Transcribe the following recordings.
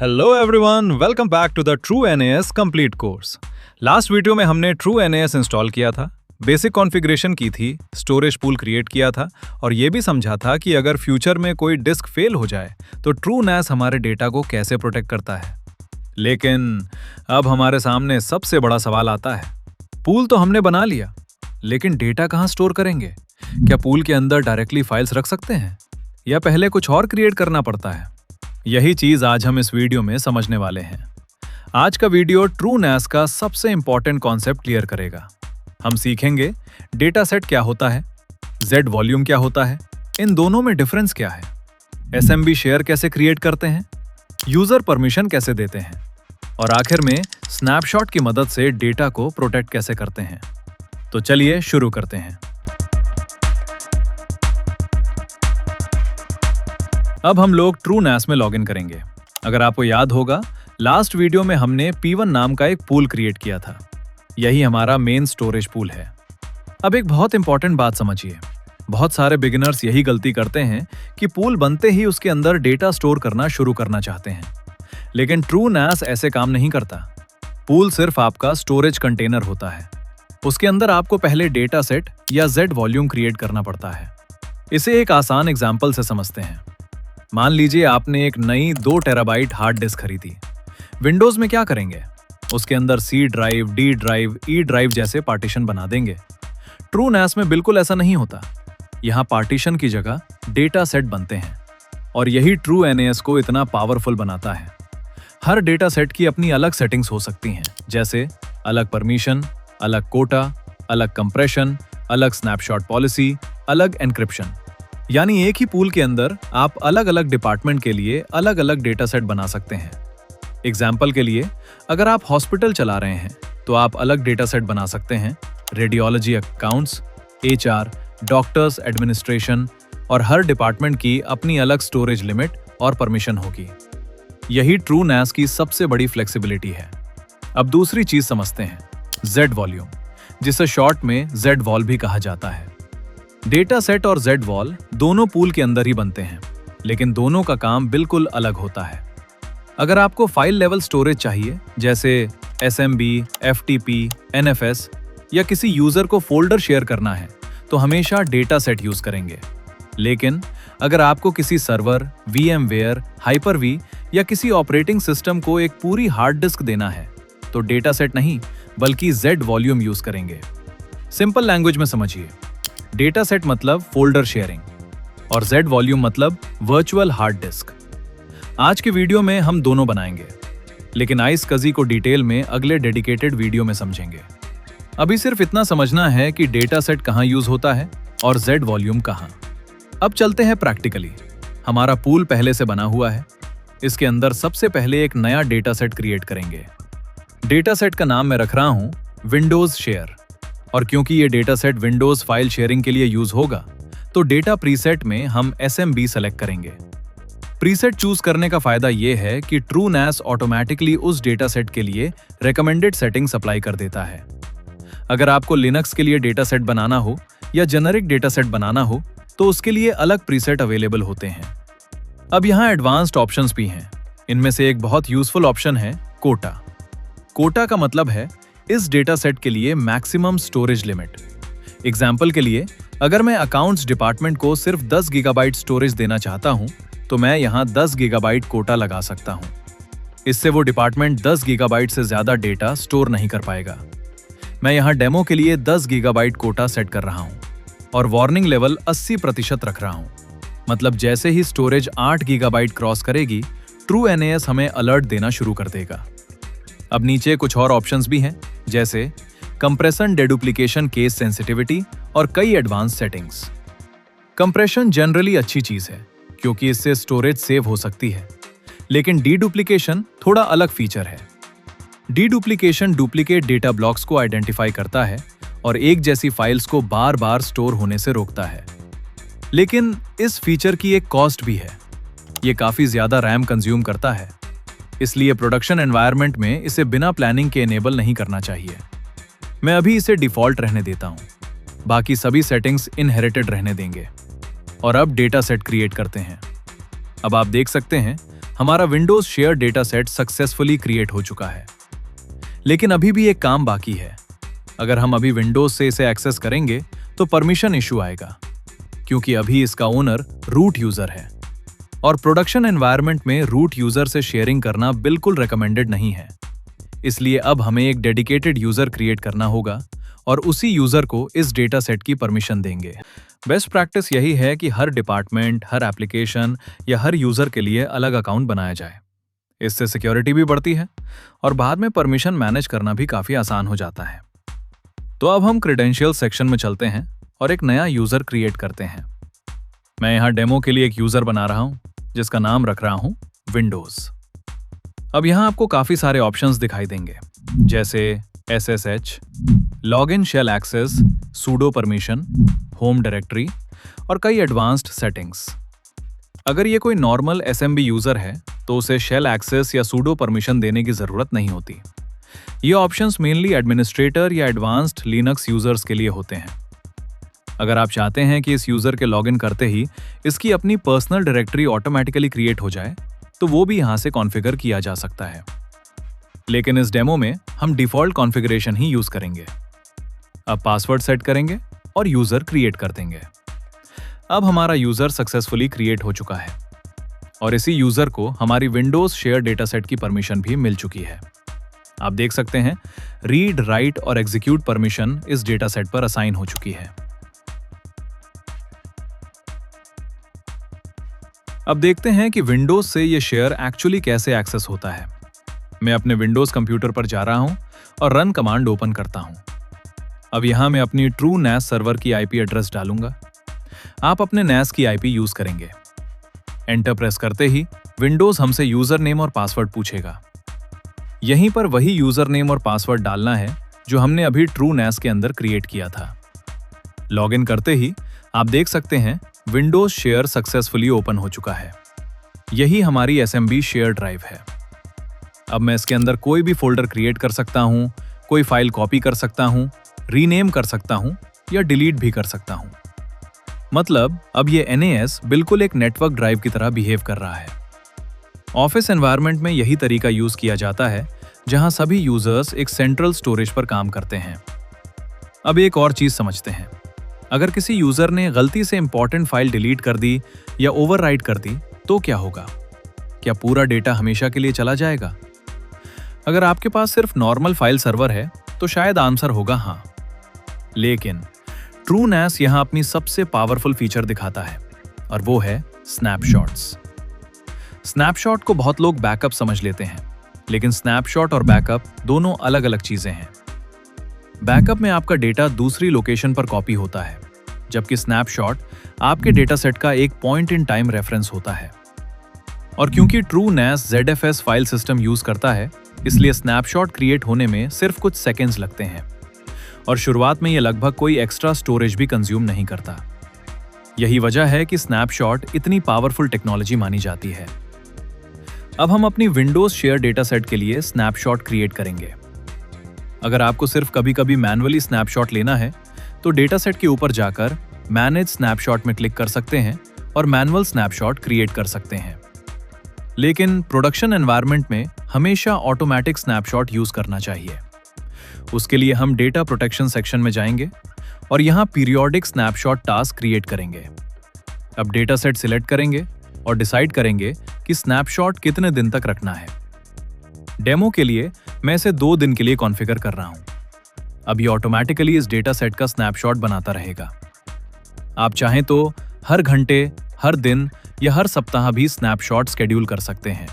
Hello everyone, welcome back to the true NAS complete course. Last video में हमने true एनएएस install किया था, basic configuration की थी, स्टोरेज पूल क्रिएट किया था और ये भी समझा था कि अगर फ्यूचर में कोई डिस्क फेल हो जाए तो ट्रू NAS हमारे डेटा को कैसे प्रोटेक्ट करता है। लेकिन अब हमारे सामने सबसे बड़ा सवाल आता है, पूल तो हमने बना लिया, लेकिन डेटा कहाँ स्टोर करेंगे? क्या पूल के अंदर डायरेक्टली फाइल्स रख सकते हैं या पहले कुछ और क्रिएट करना पड़ता है? यही चीज आज हम इस वीडियो में समझने वाले हैं। आज का वीडियो ट्रू NAS का सबसे इंपॉर्टेंट कॉन्सेप्ट क्लियर करेगा। हम सीखेंगे डेटा सेट क्या होता है, Z वॉल्यूम क्या होता है, इन दोनों में डिफरेंस क्या है, SMB शेयर कैसे क्रिएट करते हैं, यूजर परमिशन कैसे देते हैं और आखिर में स्नैपशॉट की मदद से डेटा को प्रोटेक्ट कैसे करते हैं। तो चलिए शुरू करते हैं। अब हम लोग ट्रू NAS में लॉगिन करेंगे। अगर आपको याद होगा, लास्ट वीडियो में हमने P1 नाम का एक पूल क्रिएट किया था। यही हमारा मेन स्टोरेज पूल है। अब एक बहुत इंपॉर्टेंट बात समझिए, बहुत सारे बिगिनर्स यही गलती करते हैं कि पूल बनते ही उसके अंदर डेटा स्टोर करना शुरू करना चाहते हैं, लेकिन ट्रू NAS ऐसे काम नहीं करता। पूल सिर्फ आपका स्टोरेज कंटेनर होता है। उसके अंदर आपको पहले डेटा सेट या Z वॉल्यूम क्रिएट करना पड़ता है। इसे एक आसान एग्जाम्पल से समझते हैं। मान लीजिए आपने एक नई 2 टेराबाइट हार्ड डिस्क खरीदी। विंडोज में क्या करेंगे? उसके अंदर C drive, D drive, E drive जैसे पार्टीशन बना देंगे। ट्रू NAS में बिल्कुल ऐसा नहीं होता। यहाँ पार्टीशन की जगह डेटा सेट बनते हैं और यही ट्रू NAS को इतना पावरफुल बनाता है। हर डेटा सेट की अपनी अलग सेटिंग्स हो सकती हैं, जैसे अलग परमिशन, अलग कोटा, अलग कंप्रेशन, अलग स्नैपशॉट पॉलिसी, अलग एन्क्रिप्शन। यानी एक ही पूल के अंदर आप अलग अलग डिपार्टमेंट के लिए अलग अलग डेटा सेट बना सकते हैं। एग्जाम्पल के लिए, अगर आप हॉस्पिटल चला रहे हैं तो आप अलग डेटा सेट बना सकते हैं, radiology accounts, HR, doctors administration, और हर डिपार्टमेंट की अपनी अलग स्टोरेज लिमिट और परमिशन होगी। यही ट्रू NAS की सबसे बड़ी फ्लेक्सिबिलिटी है। अब दूसरी चीज समझते हैं, Z वॉल्यूम, जिसे शॉर्ट में Z वॉल भी कहा जाता है। डेटा सेट और Z वॉल दोनों पूल के अंदर ही बनते हैं, लेकिन दोनों का काम बिल्कुल अलग होता है। अगर आपको फाइल लेवल स्टोरेज चाहिए, जैसे SMB, FTP, NFS, या किसी यूजर को फोल्डर शेयर करना है, तो हमेशा डेटा सेट यूज करेंगे। लेकिन अगर आपको किसी सर्वर, VMware, Hyper-V या किसी ऑपरेटिंग सिस्टम को एक पूरी हार्ड डिस्क देना है, तो डेटा सेट नहीं बल्कि Z वॉल्यूम यूज करेंगे। सिंपल लैंग्वेज में समझिए, डेटा सेट मतलब फोल्डर शेयरिंग और Z वॉल्यूम मतलब वर्चुअल हार्ड डिस्क। आज के वीडियो में हम दोनों बनाएंगे, लेकिन आइस कजी को डिटेल में अगले डेडिकेटेड वीडियो में समझेंगे। अभी सिर्फ इतना समझना है कि डेटा सेट कहाँ यूज होता है और Z वॉल्यूम कहाँ। अब चलते हैं प्रैक्टिकली। हमारा पूल पहले से बना हुआ है। इसके अंदर सबसे पहले एक नया डेटा सेट क्रिएट करेंगे। डेटा सेट का नाम मैं रख रहा हूं विंडोज शेयर, और क्योंकि ये data set Windows file sharing के लिए यूज होगा, तो डेटा प्रीसेट में हम SMB सेलेक्ट करेंगे। प्रीसेट चूज करने का फायदा ये है कि ट्रू NAS ऑटोमेटिकली उस डेटा सेट के लिए रिकमेंडेड सेटिंग्स अप्लाई कर देता है। अगर आपको लिनक्स के लिए डेटा सेट बनाना हो या जेनेरिक डेटा सेट बनाना हो, तो उसके लिए अलग प्रीसेट अवेलेबल होते हैं। अब यहाँ एडवांस्ड ऑप्शंस भी हैं। इनमें से एक बहुत यूजफुल ऑप्शन है कोटा। कोटा का मतलब है इस डेटा सेट के लिए मैक्सिमम स्टोरेज लिमिट। एग्जाम्पल के लिए, अगर मैं अकाउंट्स डिपार्टमेंट को सिर्फ 10 गीगाबाइट स्टोरेज देना चाहता हूं, तो मैं यहां 10 गीगाबाइट कोटा लगा सकता हूं। इससे वो डिपार्टमेंट 10 गीगाबाइट से ज्यादा डेटा स्टोर नहीं कर पाएगा। मैं यहां डेमो के लिए 10 गीगाबाइट कोटा सेट कर रहा हूं और वार्निंग लेवल 80% रख रहा हूं। मतलब जैसे ही स्टोरेज 8 गीगाबाइट क्रॉस करेगी, ट्रू NAS हमें अलर्ट देना शुरू कर देगा। अब नीचे कुछ और ऑप्शंस भी हैं, जैसे कंप्रेशन डेडुप्लीकेशन केस सेंसिटिविटी और कई एडवांस सेटिंग्स। कंप्रेशन जनरली अच्छी चीज है क्योंकि इससे स्टोरेज सेव हो सकती है, लेकिन डीडुप्लीकेशन थोड़ा अलग फीचर है। डीडुप्लीकेशन डुप्लीकेट डेटा ब्लॉक्स को आइडेंटिफाई करता है और एक जैसी फाइल्स को बार बार स्टोर होने से रोकता है। लेकिन इस फीचर की एक कॉस्ट भी है। ये काफी ज्यादा रैम कंज्यूम करता है, इसलिए प्रोडक्शन एनवायरनमेंट में इसे बिना प्लानिंग के इनेबल नहीं करना चाहिए। मैं अभी इसे डिफॉल्ट रहने देता हूं, बाकी सभी सेटिंग्स इनहेरिटेड रहने देंगे। और अब डेटा सेट क्रिएट करते हैं। अब आप देख सकते हैं हमारा Windows share data set successfully create हो चुका है। लेकिन अभी भी एक काम बाकी है। अगर हम अभी विंडोज से इसे एक्सेस करेंगे तो परमिशन इशू आएगा, क्योंकि अभी इसका ओनर रूट यूजर है और प्रोडक्शन एनवायरनमेंट में रूट यूजर से शेयरिंग करना बिल्कुल रिकमेंडेड नहीं है। इसलिए अब हमें एक डेडिकेटेड यूजर क्रिएट करना होगा और उसी यूजर को इस डेटा सेट की परमिशन देंगे। बेस्ट प्रैक्टिस यही है कि हर डिपार्टमेंट, हर एप्लीकेशन या हर यूजर के लिए अलग अकाउंट बनाया जाए। इससे सिक्योरिटी भी बढ़ती है और बाद में परमिशन मैनेज करना भी काफी आसान हो जाता है। तो अब हम क्रेडेंशियल सेक्शन में चलते हैं और एक नया यूजर क्रिएट करते हैं। मैं यहाँ डेमो के लिए एक यूजर बना रहा हूँ जिसका नाम रख रहा हूँ विंडोज। अब यहाँ आपको काफी सारे ऑप्शंस दिखाई देंगे, जैसे SSH, login shell access, sudo permission, home directory और कई एडवांस्ड सेटिंग्स। अगर ये कोई नॉर्मल SMB यूजर है तो उसे शेल एक्सेस या सूडो परमिशन देने की जरूरत नहीं होती। ये ऑप्शंस मेनली एडमिनिस्ट्रेटर या एडवांस्ड लिनक्स यूजर्स के लिए होते हैं। अगर आप चाहते हैं कि इस यूजर के लॉगिन करते ही इसकी अपनी पर्सनल डायरेक्टरी ऑटोमेटिकली क्रिएट हो जाए, तो वो भी यहाँ से कॉन्फ़िगर किया जा सकता है। लेकिन इस डेमो में हम डिफ़ॉल्ट कॉन्फ़िगरेशन ही यूज करेंगे। अब पासवर्ड सेट करेंगे और यूजर क्रिएट कर देंगे। अब हमारा यूजर सक्सेसफुली क्रिएट हो चुका है और इसी यूजर को हमारी विंडोज शेयर डेटा सेट की परमिशन भी मिल चुकी है। आप देख सकते हैं रीड, राइट और एग्जीक्यूट परमिशन इस डेटा सेट पर असाइन हो चुकी है। अब देखते हैं कि विंडोज से ये शेयर एक्चुअली कैसे एक्सेस होता है। मैं अपने विंडोज कंप्यूटर पर जा रहा हूं और रन कमांड ओपन करता हूं। अब यहां मैं अपनी ट्रू NAS सर्वर की IP एड्रेस डालूंगा। आप अपने NAS की IP यूज करेंगे। एंटर प्रेस करते ही विंडोज हमसे यूजर नेम और पासवर्ड पूछेगा। यहीं पर वही यूजर नेम और पासवर्ड डालना है जो हमने अभी ट्रू NAS के अंदर क्रिएट किया था। लॉगिन करते ही आप देख सकते हैं विंडोज शेयर सक्सेसफुली ओपन हो चुका है। यही हमारी SMB शेयर ड्राइव है। अब मैं इसके अंदर कोई भी फोल्डर क्रिएट कर सकता हूं, कोई फाइल कॉपी कर सकता हूं, रीनेम कर सकता हूं या डिलीट भी कर सकता हूं। मतलब अब ये NAS बिल्कुल एक नेटवर्क ड्राइव की तरह बिहेव कर रहा है। ऑफिस एनवायरनमेंट में यही तरीका यूज किया जाता है, जहां सभी यूजर्स एक सेंट्रल स्टोरेज पर काम करते हैं। अब एक और चीज समझते हैं। अगर किसी यूजर ने गलती से इंपॉर्टेंट फाइल डिलीट कर दी या ओवरराइट कर दी तो क्या होगा? क्या पूरा डेटा हमेशा के लिए चला जाएगा? अगर आपके पास सिर्फ नॉर्मल फाइल सर्वर है तो शायद आंसर होगा हाँ। लेकिन ट्रू NAS यहां अपनी सबसे पावरफुल फीचर दिखाता है और वो है स्नैपशॉट्स। स्नैपशॉट को बहुत लोग बैकअप समझ लेते हैं, लेकिन स्नैपशॉट और बैकअप दोनों अलग अलग चीजें हैं। बैकअप में आपका डेटा दूसरी लोकेशन पर कॉपी होता है, जबकि स्नैपशॉट आपके डेटा सेट का एक पॉइंट इन टाइम रेफरेंस होता है। और क्योंकि true NAS ZFS file system use करता है, इसलिए स्नैपशॉट क्रिएट होने में सिर्फ कुछ सेकेंड्स लगते हैं और शुरुआत में यह लगभग कोई एक्स्ट्रा स्टोरेज भी कंज्यूम नहीं करता। यही वजह है कि स्नैपशॉट इतनी पावरफुल टेक्नोलॉजी मानी जाती है। अब हम अपनी विंडोज शेयर डेटा सेट के लिए स्नैपशॉट क्रिएट करेंगे। अगर आपको सिर्फ कभी-कभी मैन्युअली स्नैपशॉट लेना है तो डेटा सेट के ऊपर जाकर मैनेज स्नैपशॉट में क्लिक कर सकते हैं और मैनुअल स्नैपशॉट क्रिएट कर सकते हैं। लेकिन प्रोडक्शन एनवायरनमेंट में हमेशा ऑटोमेटिक स्नैपशॉट यूज करना चाहिए। उसके लिए हम डेटा प्रोटेक्शन सेक्शन में जाएंगे और यहाँ पीरियोडिक स्नैपशॉट टास्क क्रिएट करेंगे। अब डेटा सेट सिलेक्ट करेंगे और डिसाइड करेंगे कि स्नैपशॉट कितने दिन तक रखना है। डेमो के लिए मैं इसे 2 दिन के लिए कॉन्फ़िगर कर रहा हूं। अब ये ऑटोमेटिकली इस डेटा सेट का स्नैपशॉट बनाता रहेगा। आप चाहें तो हर घंटे, हर दिन या हर सप्ताह भी स्नैपशॉट शेड्यूल कर सकते हैं।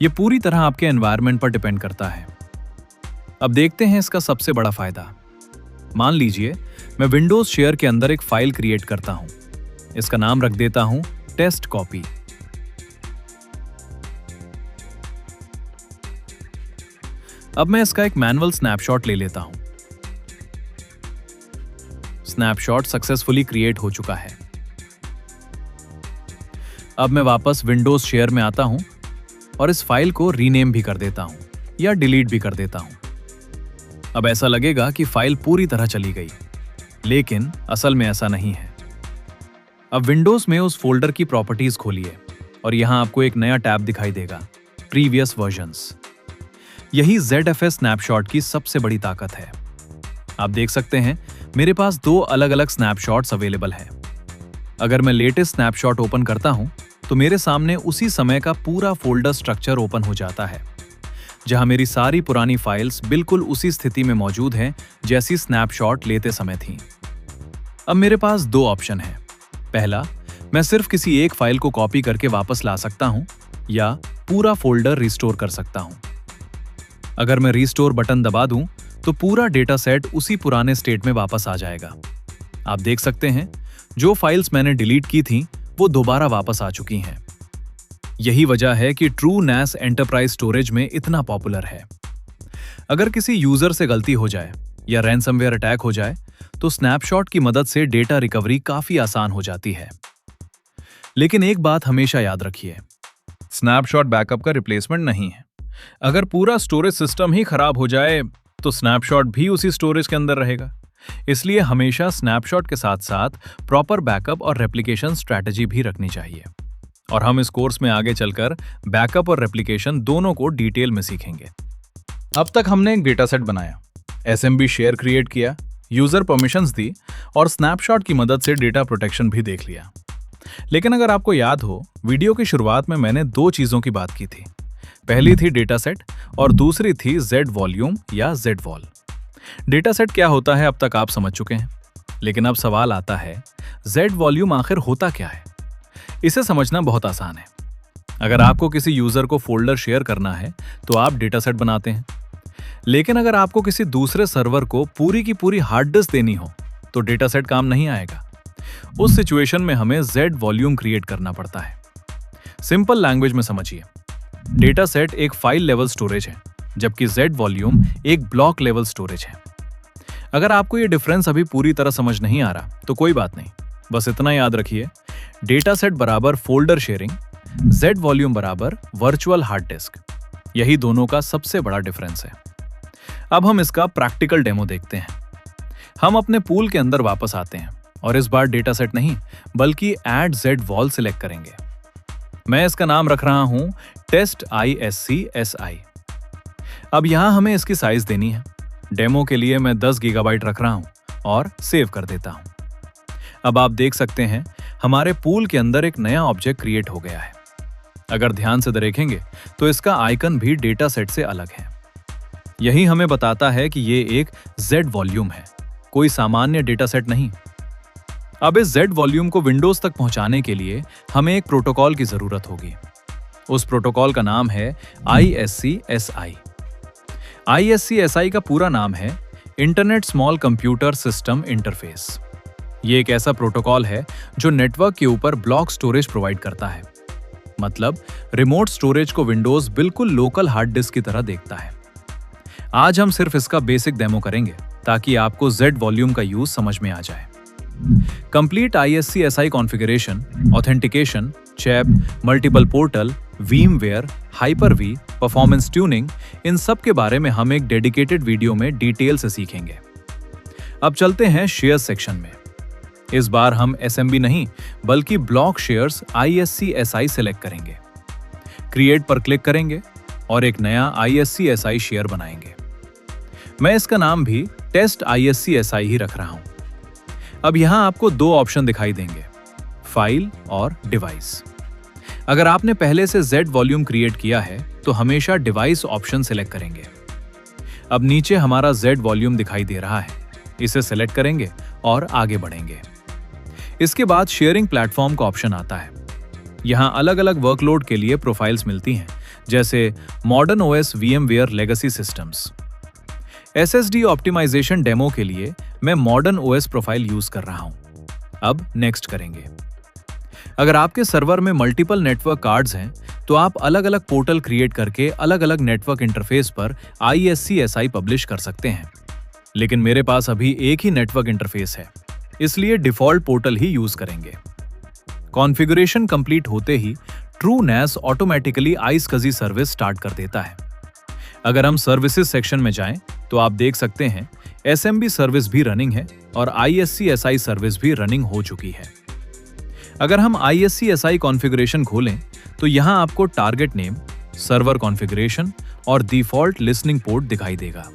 ये पूरी तरह आपके एनवायरनमेंट पर डिपेंड करता है। अब देखते हैं इसका सबसे बड़ा फायदा। मान लीजिए मैं विंडोज शेयर के अंदर एक फाइल क्रिएट करता हूं। इसका नाम रख देता हूं टेस्ट कॉपी। अब मैं इसका एक मैनुअल स्नैपशॉट ले लेता हूं। स्नैपशॉट सक्सेसफुली क्रिएट हो चुका है। अब मैं वापस विंडोज शेयर में आता हूं और इस फाइल को रीनेम भी कर देता हूं या डिलीट भी कर देता हूं। अब ऐसा लगेगा कि फाइल पूरी तरह चली गई, लेकिन असल में ऐसा नहीं है। अब विंडोज में उस फोल्डर की प्रॉपर्टीज खोलिए और यहाँ आपको एक नया टैब दिखाई देगा, प्रीवियस वर्जन्स। यही ZFS स्नैपशॉट की सबसे बड़ी ताकत है। आप देख सकते हैं मेरे पास 2 अलग अलग स्नैपशॉट्स अवेलेबल है। अगर मैं लेटेस्ट स्नैपशॉट ओपन करता हूं तो मेरे सामने उसी समय का पूरा फोल्डर स्ट्रक्चर ओपन हो जाता है, जहां मेरी सारी पुरानी फाइल्स बिल्कुल उसी स्थिति में मौजूद हैं जैसी स्नैपशॉट लेते समय थी। अब मेरे पास 2 ऑप्शन हैं। पहला, मैं सिर्फ किसी एक फाइल को कॉपी करके वापस ला सकता हूं या पूरा फोल्डर रिस्टोर कर सकता हूं। अगर मैं रिस्टोर बटन दबा दूं तो पूरा डेटा सेट उसी पुराने स्टेट में वापस आ जाएगा। आप देख सकते हैं जो फाइल्स मैंने डिलीट की थी वो दोबारा वापस आ चुकी हैं। यही वजह है कि TrueNAS एंटरप्राइज स्टोरेज में इतना पॉपुलर है। अगर किसी यूजर से गलती हो जाए या रैनसमवेयर अटैक हो जाए तो स्नैपशॉट की मदद से डेटा रिकवरी काफी आसान हो जाती है। लेकिन एक बात हमेशा याद रखिए, स्नैपशॉट बैकअप का रिप्लेसमेंट नहीं है। अगर पूरा स्टोरेज सिस्टम ही खराब हो जाए तो स्नैपशॉट भी उसी स्टोरेज के अंदर रहेगा। इसलिए हमेशा स्नैपशॉट के साथ साथ प्रॉपर बैकअप और रेप्लिकेशन स्ट्रैटेजी भी रखनी चाहिए। और हम इस कोर्स में आगे चलकर बैकअप और रेप्लिकेशन दोनों को डिटेल में सीखेंगे। अब तक हमने एक डेटा सेट बनाया, SMB शेयर क्रिएट किया, यूजर परमिशंस दी और स्नैपशॉट की मदद से डेटा प्रोटेक्शन भी देख लिया। लेकिन अगर आपको याद हो, वीडियो की शुरुआत में मैंने 2 चीजों की बात की थी। पहली थी डेटा सेट और दूसरी थी Z वॉल्यूम या Z वॉल। डेटा सेट क्या होता है अब तक आप समझ चुके हैं, लेकिन अब सवाल आता है Z वॉल्यूम आखिर होता क्या है। इसे समझना बहुत आसान है। अगर आपको किसी यूजर को फोल्डर शेयर करना है तो आप डेटा सेट बनाते हैं, लेकिन अगर आपको किसी दूसरे सर्वर को पूरी की पूरी हार्ड डिस्क देनी हो तो डेटा सेट काम नहीं आएगा। उस सिचुएशन में हमें Z वॉल्यूम क्रिएट करना पड़ता है। सिंपल लैंग्वेज में समझिए, डेटा सेट एक फाइल लेवल स्टोरेज है, जबकि Z वॉल्यूम एक ब्लॉक लेवल स्टोरेज है। अगर आपको ये डिफरेंस अभी पूरी तरह समझ नहीं आ रहा तो कोई बात नहीं, बस इतना याद रखिए, डेटा सेट बराबर फोल्डर शेयरिंग, Z वॉल्यूम बराबर वर्चुअल हार्ड डिस्क। यही दोनों का सबसे बड़ा डिफरेंस है। अब हम इसका प्रैक्टिकल डेमो देखते हैं। हम अपने पूल के अंदर वापस आते हैं और इस बार डेटा सेट नहीं बल्कि ऐड Z वॉल सिलेक्ट करेंगे। मैं इसका नाम रख रहा हूं टेस्ट ISCSI। अब यहां हमें इसकी साइज देनी है। डेमो के लिए मैं 10 GB रख रहा हूं और सेव कर देता हूं। अब आप देख सकते हैं हमारे पूल के अंदर एक नया ऑब्जेक्ट क्रिएट हो गया है। अगर ध्यान से देखेंगे तो इसका आइकन भी डेटा सेट से अलग है। यही हमें बताता है कि ये एक Z वॉल्यूम है, कोई सामान्य डेटा सेट नहीं। अब इस Z वॉल्यूम को विंडोज तक पहुंचाने के लिए हमें एक प्रोटोकॉल की जरूरत होगी। उस प्रोटोकॉल का नाम है ISCSI। ISCSI का पूरा नाम है internet small computer system interface. ये एक ऐसा प्रोटोकॉल है जो नेटवर्क के ऊपर ब्लॉक स्टोरेज प्रोवाइड करता है। मतलब रिमोट स्टोरेज को विंडोज बिल्कुल लोकल हार्ड डिस्क की तरह देखता है। आज हम सिर्फ इसका बेसिक डेमो करेंगे ताकि आपको Z वॉल्यूम का यूज समझ में आ जाए। Complete ISCSI configuration, authentication, CHAP, multiple portal, VMware, Hyper-V, performance tuning, इन सब के बारे में हम एक डेडिकेटेड वीडियो में डिटेल से सीखेंगे। अब चलते हैं शेयर सेक्शन में। इस बार हम SMB नहीं बल्कि ब्लॉक शेयर्स ISCSI सेलेक्ट करेंगे। क्रिएट पर क्लिक करेंगे और एक नया ISCSI शेयर बनाएंगे। मैं इसका नाम भी टेस्ट ISCSI ही रख रहा हूं। अब यहां आपको 2 ऑप्शन दिखाई देंगे, फाइल और डिवाइस। अगर आपने पहले से Z वॉल्यूम क्रिएट किया है तो हमेशा डिवाइस ऑप्शन सिलेक्ट करेंगे। अब नीचे हमारा Z वॉल्यूम दिखाई दे रहा है, इसे सिलेक्ट करेंगे और आगे बढ़ेंगे। इसके बाद शेयरिंग प्लेटफॉर्म का ऑप्शन आता है। यहां अलग अलग वर्कलोड के लिए प्रोफाइल्स मिलती हैं, जैसे modern OS VMware legacy systems. SSD optimisation demo के लिए मैं मॉडर्न OS प्रोफाइल यूज कर रहा हूं। अब नेक्स्ट करेंगे। अगर आपके सर्वर में मल्टीपल नेटवर्क कार्ड्स हैं तो आप अलग अलग पोर्टल क्रिएट करके अलग अलग नेटवर्क इंटरफेस पर ISCSI पब्लिश कर सकते हैं। लेकिन मेरे पास अभी एक ही नेटवर्क इंटरफेस है, इसलिए डिफॉल्ट पोर्टल ही यूज करेंगे। कॉन्फ़िगरेशन कंप्लीट होते ही TrueNAS automatically iSCSI service start कर देता है। अगर हम सर्विसेज सेक्शन में जाएं तो आप देख सकते हैं SMB सर्विस भी रनिंग है और ISCSI सर्विस भी रनिंग हो चुकी है। अगर हम ISCSI कॉन्फ़िगरेशन खोलें तो यहाँ आपको टारगेट नेम, सर्वर कॉन्फ़िगरेशन और डिफ़ॉल्ट लिसनिंग पोर्ट दिखाई देगा।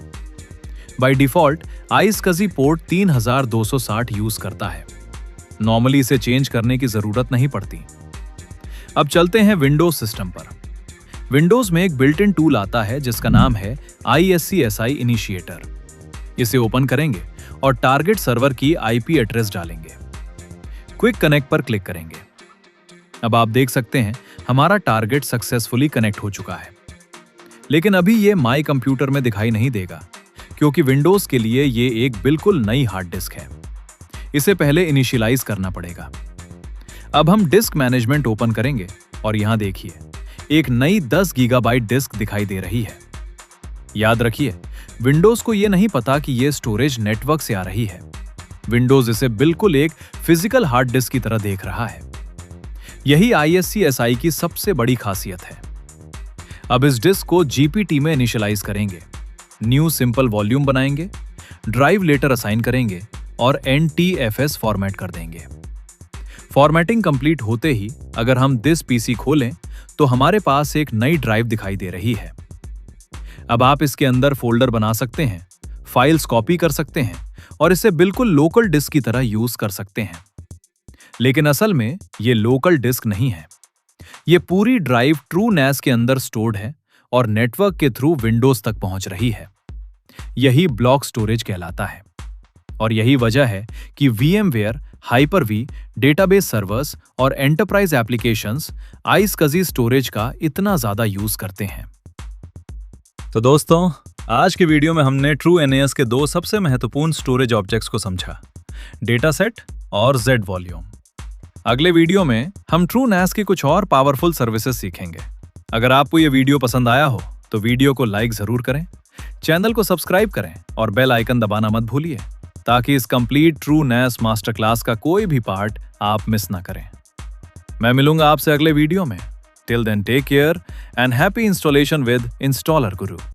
By default iSCSI port 3260 use करता है। नॉर्मली इसे चेंज करने की जरूरत नहीं पड़ती। अब चलते हैं विंडोज सिस्टम पर। विंडोज में एक बिल्ट इन टूल आता है जिसका नाम है ISCSI इनिशिएटर। इसे ओपन करेंगे और टारगेट सर्वर की IP एड्रेस डालेंगे। क्विक कनेक्ट पर क्लिक करेंगे। अब आप देख सकते हैं हमारा टारगेट सक्सेसफुली कनेक्ट हो चुका है। लेकिन अभी ये माई कंप्यूटर में दिखाई नहीं देगा, क्योंकि विंडोज के लिए ये एक बिल्कुल नई हार्ड डिस्क है। इसे पहले इनिशियलाइज करना पड़ेगा। अब हम डिस्क मैनेजमेंट ओपन करेंगे और यहां देखिए एक नई 10 गीगाबाइट डिस्क दिखाई दे रही है। याद रखिए, विंडोज को यह नहीं पता कि यह स्टोरेज नेटवर्क से आ रही है। विंडोज इसे बिल्कुल एक फिजिकल हार्ड डिस्क की तरह देख रहा है। यही ISCSI की सबसे बड़ी खासियत है। अब इस डिस्क को GPT में इनिशियलाइज करेंगे, न्यू सिंपल वॉल्यूम बनाएंगे, ड्राइव लेटर असाइन करेंगे और NTFS फॉर्मेट कर देंगे। फॉर्मेटिंग कंप्लीट होते ही अगर हम दिस PC खोलें तो हमारे पास एक नई ड्राइव दिखाई दे रही है। अब आप इसके अंदर फोल्डर बना सकते हैं, फाइल्स कॉपी कर सकते हैं और इसे बिल्कुल लोकल डिस्क की तरह यूज कर सकते हैं। लेकिन असल में ये लोकल डिस्क नहीं है। ये पूरी ड्राइव TrueNAS के अंदर स्टोर्ड है और नेटवर्क के थ्रू विंडोज तक पहुंच रही है। यही ब्लॉक स्टोरेज कहलाता है। और यही वजह है कि VMware, Hyper-V, डेटाबेस सर्वर्स और एंटरप्राइज एप्लीकेशंस iSCSI स्टोरेज का इतना ज्यादा यूज करते हैं। तो दोस्तों, आज की वीडियो में हमने TrueNAS के दो सबसे महत्वपूर्ण स्टोरेज ऑब्जेक्ट्स को समझा, डेटा सेट और Z वॉल्यूम। अगले वीडियो में हम TrueNAS की कुछ और पावरफुल सर्विसेज सीखेंगे। अगर आपको ये वीडियो पसंद आया हो तो वीडियो को लाइक जरूर करें, चैनल को सब्सक्राइब करें और बेल आइकन दबाना मत भूलिए, ताकि इस कंप्लीट TrueNAS मास्टर क्लास का कोई भी पार्ट आप मिस ना करें। मैं मिलूंगा आपसे अगले वीडियो में। Till then take care and happy installation with installer Guru.